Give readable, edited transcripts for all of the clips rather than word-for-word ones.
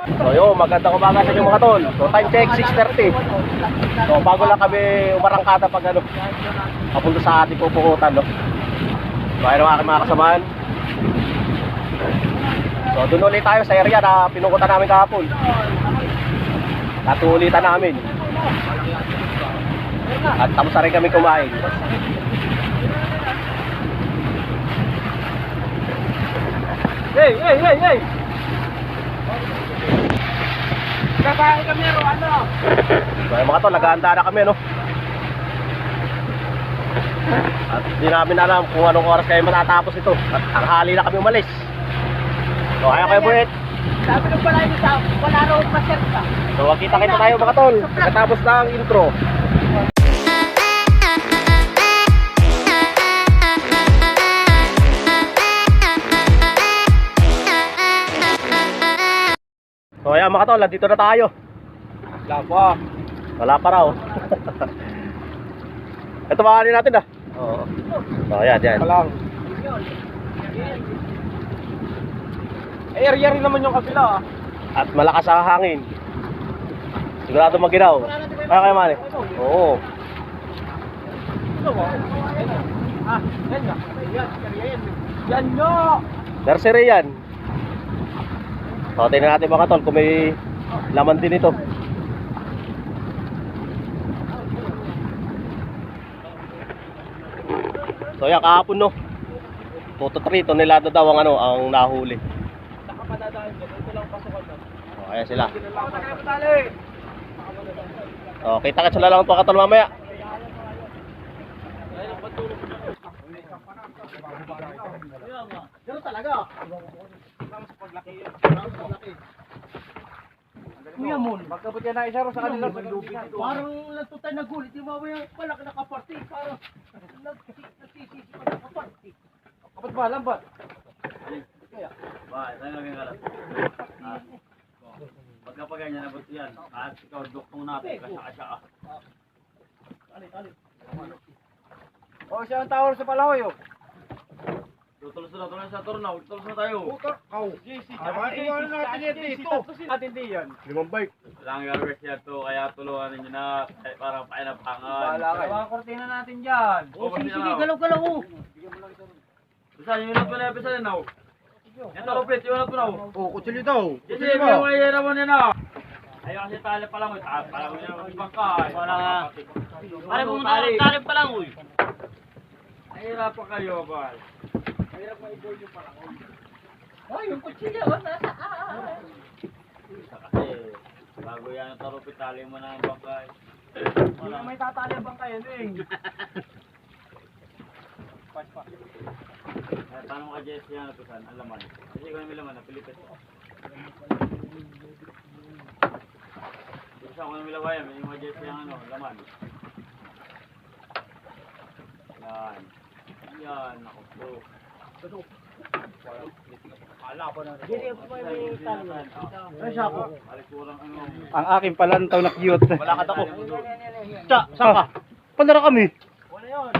So yun, magandang umaga sa inyo mga tol. So time check 6:30. So bago lang kami umarangkada pag ano, papunta sa ating pupukutan, no. So ayun ang aking mga kasamahan. So doon ulit tayo sa area na pinukutan namin kahapon. Natulitan namin. At tapos na rin kami kumain. Hey! Kakain kami ro, ano? So mga tol, nag-aanda na kami, no. At hindi namin alam kung anong oras kayo matatapos ito. At tanghali na kami umalis. So ayaw kayo buwit. Sabi ko pala ito sa wala raw pa-set ka. So kita tayo mga tol. Pagkatapos ng intro. So ayan mga tol, dito na tayo. Wala pa raw. Ito makanin natin ah. Oo. So ayan. Lang. Area rin naman yung kabila ah. At malakas ang hangin. Sigurado maginaw. Kaya kayo mani? Oo. Ah, yan nga. Yan nyo! Nursery yan. So tingnan natin mga tol kung may laman din ito. So yan kahapon no. 2 to 3 tonelada daw ang ano ang nahuli. Ito lang pasukan na. O ayan sila. O kita-kits na lang ito katol mamaya. Pero talaga. Kuya Mon, Pagkabot yan na isa ro sa kanila. parang natutay na gulit. Yung mga yung palak na kaparti. Parang nagsisisi pa na kaparti. Kapag ba lambat? Ba, saan lang yung galat? Pagka ganyan na ba't yan? At ikaw duktong natin, kasya-kasya ka. O siya ang tawar sa Palahoy oh. Tutulos na sa turnaw, tutulos na tayo. Iwanan natin yan dito. Natin di yan. 5 bike. Lang gagawin siya to, kaya tulungan ninyo na parang painapangan. Mga kortina natin dyan. Sige, galaw-galaw. Bisa, yung na pala, bisa na. Yan tarupit, yung na tunaw. Oh, kutsilyo daw. Kasi may wire naman yan na. Ayaw kasi tali pa lang, parang yun ang ibang ka. Pare pumunta ka, tali pa lang, uy. Mahirap pa kayo, bal. Mahirap pa i-board yung parang. Oh, yung kutsilyo. Kasi, bago yan ang tarupit, tali mo na ang bangkay. Hindi may tatali bang kayo, eh. Paano mo ka-Jess yan natusan? Ang laman. Kasi ikaw na may laman, napilipit. Isa ko na may lawayan, may mga Jess yung ano, laman. Yan. Yan, ako po. Ay, siya ako. Alikurang ano. Ang aking palantaw na cute. Wala ka dako. Tsa, saan ka? Pandara kami. Wala yun.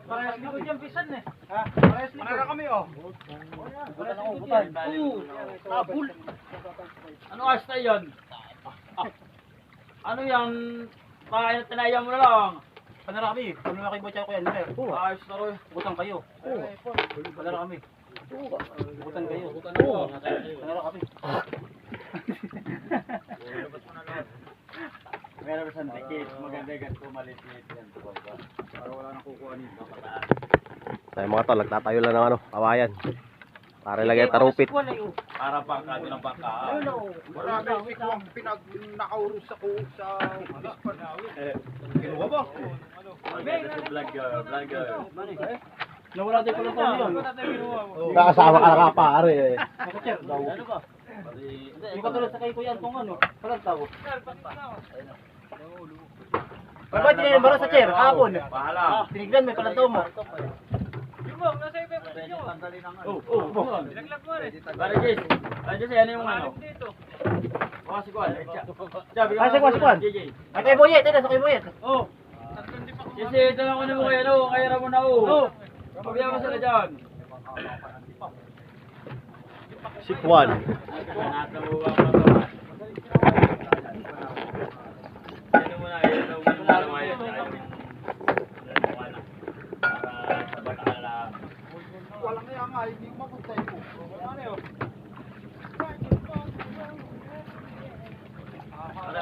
Parehas likod yung pisan eh. Ha? Parehas likod. Pandara kami oh. Parehas likod yan. Tabul. Ano asta yan? Ano yan? Tinayang mo na lang. Pandara kami. Ano na kayo botya ko yan? Ayos na rin. Butang kayo. Pandara kami. Butang kayo. Pandara kami. Meron sa ticket, maganda ganito maliit-liit yan. Para wala nang kukuha nito. Pataas. Tayo mga tol, nagtatayo lang ng ano, kawayan. Para ilagay tarupit. Para bangka, doon ang bangka. Marami ang Pinag-nakaurus ako sa dispan. Kinuha ba? Vlogger. Nawala tayo pala tayo yun. yun. Nakasama ka na ka pare eh. Ano ba? Yung katulad sa kay Kuya Antong ano, palantaw. Pagka tinignan mo sa chair, kahapon. Pahala. Tinignan may palantaw mo. Yung bang, nasa iba pa rin yun. Naglag mo rin. Para Jess. Jess, yan yung ano. Dito. Si Kwan. Ah, si Kwan. JJ. Ay kay Boyet, ito sa kay Boyet. Oh. Jesse, ito lang ko na mo kaya no. Kaya na mo na oh. Pabiya mo sila dyan. Si Kwan. Natabuhan mo ito.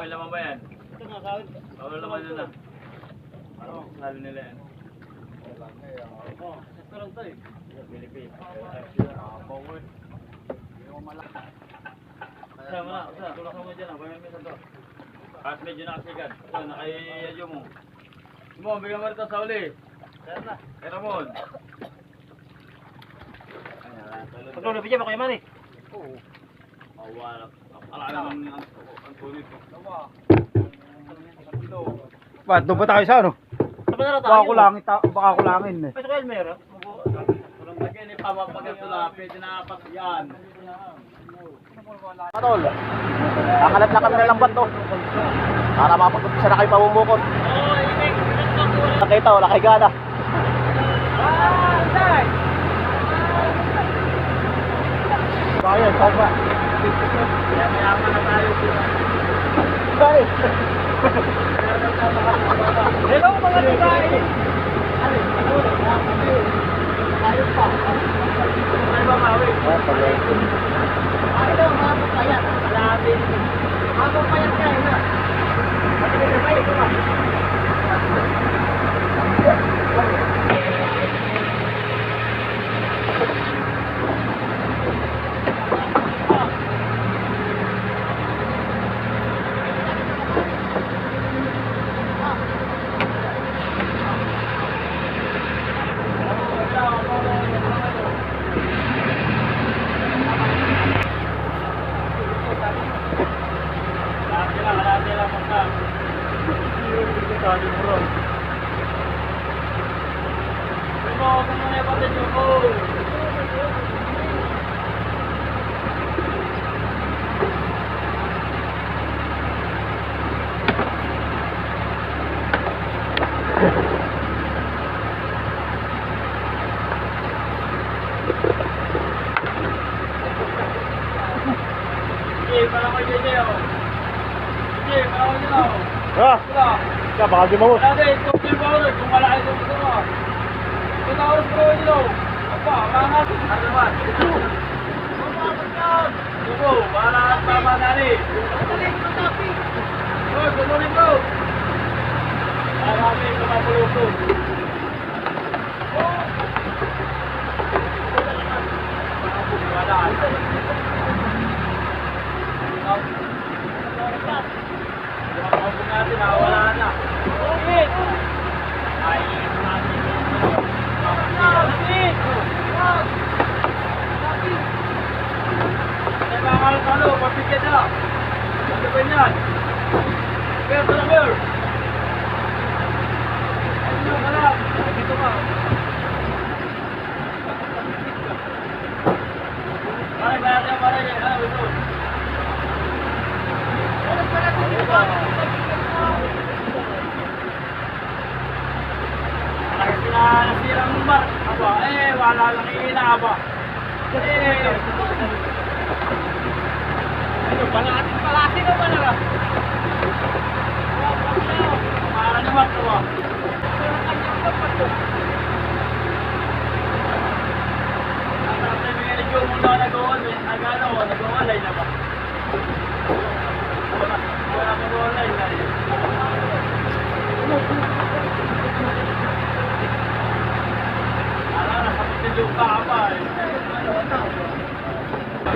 may laman ba yan? Ito nga, kawin. Wala laman yun na. Ano? Salo nila yan. Oh, restaurant to eh. Pilipin. Tulak mo dyan. Bayan mo sa to. At medyo nakasigat. Ito, nakayadyo mo. Mo, bigyan mo rito sa uli. Kaya mo. Paglo, nabigyan mo kayo man eh. Oo. Mawala. Alam naman ang tuloy ko. Ba't doon pa tayo sa ano? Saan ba na tayo? Baka kulangin eh. Ay, sa kayo meron? Walang lagyan ni Papa pag ito na. Pwede na apat yan. Tol, nakalat na kami ng lambat to. Para mapag-umpisa na kayo pamumukot. Oo, imig. Nakita, wala kay gana. Bayan, saan ba? Yaman na tayo. Bayan. Hello mga babae. Ayos pa. Ay, mamawi. Ay daw, mga papayat. Malapit. Mga papayat kayo na. Pati may papayat ko ba? Malapit lang pagka. Sabi mo ron. Ano, kung muna yung patid nyo ko. Sige, parang ko dyan dyan. Sige, parang ko dyan. Ah, Wala. siya, baka di mo. Wala din, tukil pa ulit. Kung malaki yung gusto mo. Ito oras ko rin dito. Apa, mangat. Ano naman? Tubo, para tama na rin. Oh, tumunin ko. Marami ito mapuluto. Wala. Yung natin, wala na. Bakit? Ay, natin. Bakit? Ay, mga ano, mapigyan na. Ano ba yan? Kaya sa number. Ano ka lang? Dito ka. Pare, pare. Ano, ito? Kasi nasirang bar. Aba, wala lang inaba. Ano, palati naman na. Para naman ito. Natapos na yung medyo muna nag-online na ba? Wala mag-online na rin. Nakapit na yung kapa eh.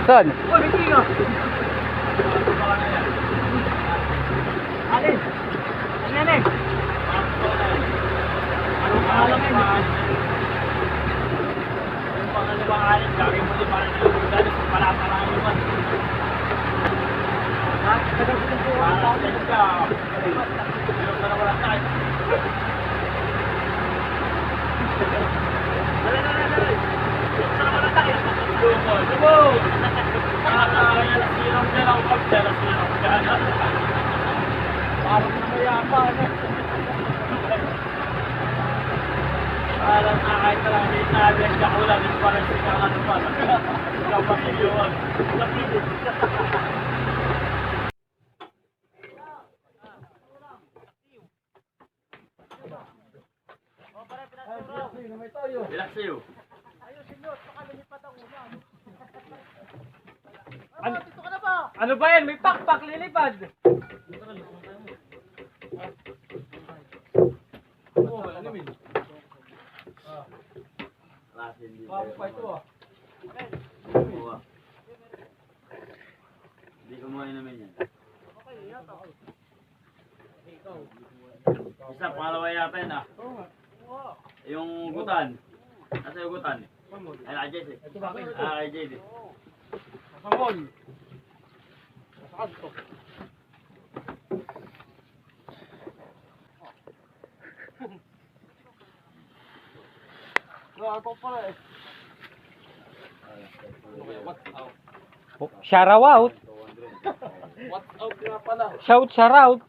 Saan? Oh, may tinga. Alin? Ano yan eh? Anong pangalan yan? Yung pangalawang alin, gagawin mo din parang nalulugan sa pala-parang naman. Parang ganyan ka. Meron ka na walang tayo. Sumo! Nasirang dyan ako pag dyan. Nasirang dyan. Parang namayapa na. Parang kahit na lang hindi nabi ang kakulang. Hindi parang sikang ano pa. Sikang pamilyoan. Napigil. Relax sa'yo. Ano ba yan? May pakpak lilipad. Klase hindi. Bago pa ito ah. Oo, ah. Hindi ko mo inumin yan. Isa, pangalawa yata yun ah. Yung gutan. Nasa yung gutan? Ay, kay JD. Kay JD. Kasangol. Kasakad to. Wala pa pala eh. Shout out. What's out nga pala? Shout out.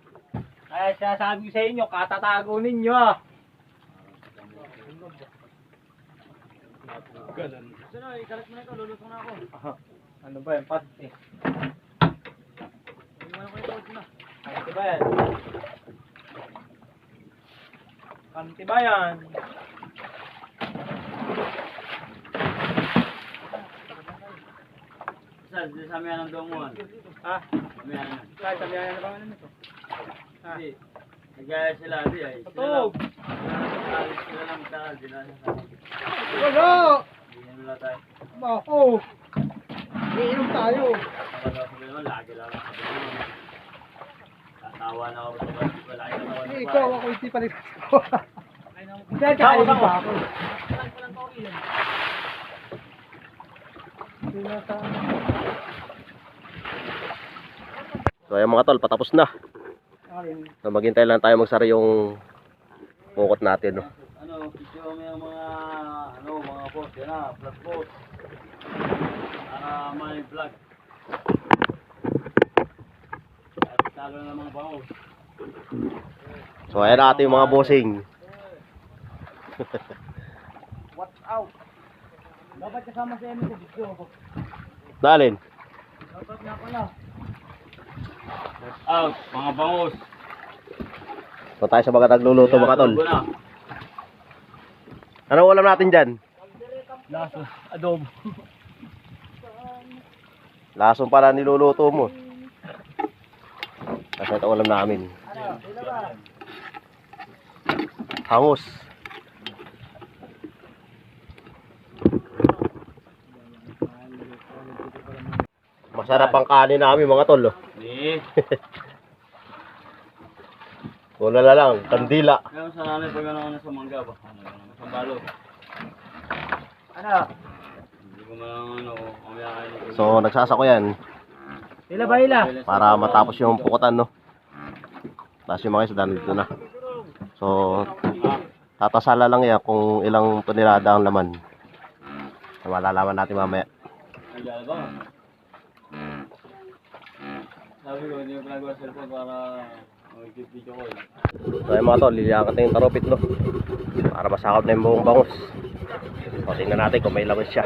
Ay, sinasabi ko sa inyo, katatago ninyo ah. Sino, ikalat mo na ito, lulusong na ako. Ano ba yan? Pati. Hindi mo na ko ito na. Kanti ba yan? Kanti ba yan? Isa, sa miyan ng donguan. Ha? Miyan ng. Kahit sabi na ba nito? Ha? Hindi. Nagaya sila, di ay. Patog! Sila lang magtakal, sila lang sa Wala! Bigyan nila tayo. Bako! Iinom tayo. Kapag ako naman, lagi lang ako. Tatawa na ako sa ba't wala kayo naman. Hindi, ikaw ako hindi pa rin ako. Hindi, kaya ba ako? So ayan mga tol, patapos na. So, maghintay lang tayo magsara yung bukot natin, no? Ano, picture mo yung mga, mga post, yan na, vlog post. Para may vlog. At talo na mga bango. So ayan natin yung mga bossing. What's out? Dapat kasama sa inyo sa video. Dalin. Dapat nga pala. Out, mga bangos. So tayo sa mga nagluluto mga tol. Anong ulam natin dyan? Laso, adobo. Lasong pala niluluto mo. Kasi ito ulam namin. Hangus. Masarap ang kanin namin mga tol. Oh. Eh, Wala na lang, kandila. kaya sa nanay pag ano sa mangga ba? Sa balot. Ano? Hindi ko man mamaya kayo nito. So nagsasako yan Ila ba ila? para matapos yung pukutan, no. Tapos yung mga isda dito na. So tatasala lang yan kung ilang tonelada ang laman. So, malalaman natin mamaya. Nagdala ba? Sabi ko, hindi ko pinagawa sa cellphone para mag-video ko. So ayun mga tol, liliakat na yung tarupit, no. Para masakop na yung buong bangus. So tingnan natin kung may laman siya.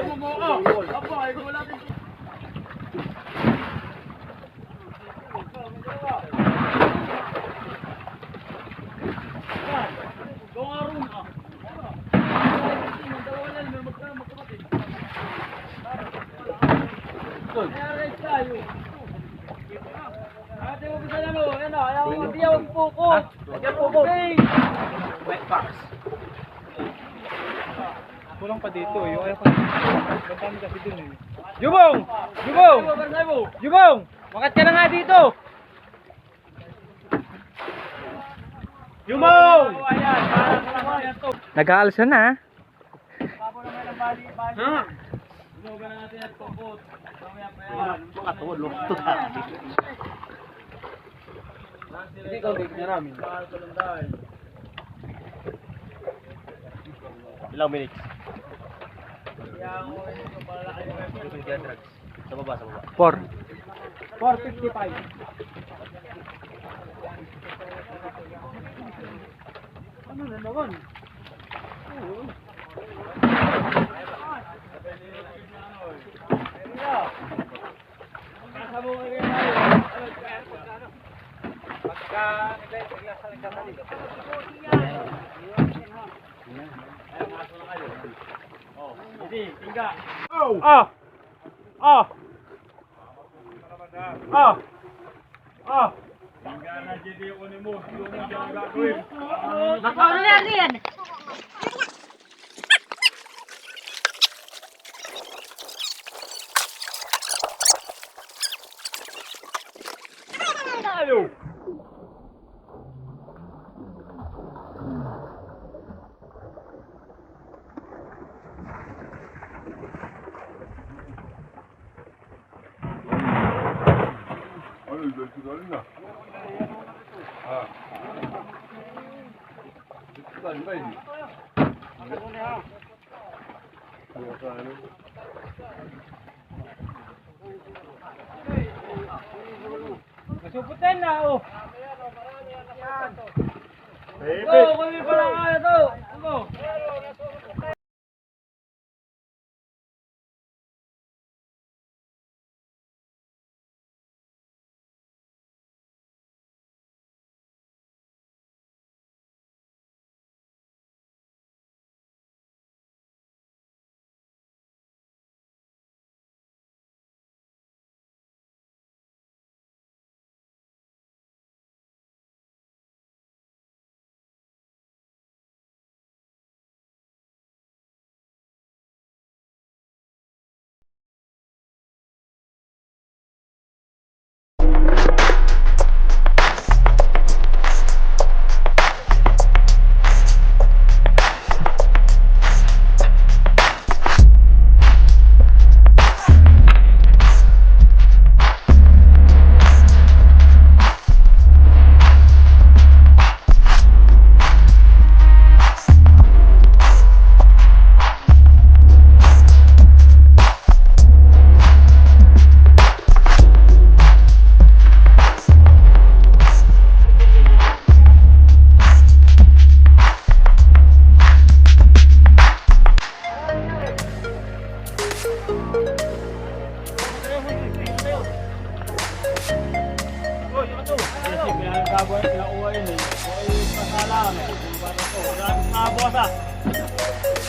Ate mo bisa mo, ano, ayaw mo diyaw puko. Yan puko. Wet box. Kulang pa dito, yung ayaw pa. Gandami kasi dun eh. Jubong! Jubong! Jubong! Makat ka na nga dito! Jubong! Nag-aalsa na. Ha? Sumoga na natin at tukot. Mamaya pa yan. Mga tuwod, luto na. Hindi ka big na namin. Ilang minutes? Sa baba, sa baba. 4. 4:55. Ano na naman? Ah! Ah! Ah! Ah! Makaulan yan! tayo. Masuputin na, oh. Ito, kami pala kaya to. Ano?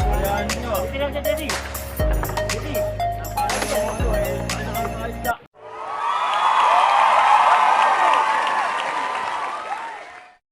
Ayan nyo. Ito lang siya, Daddy.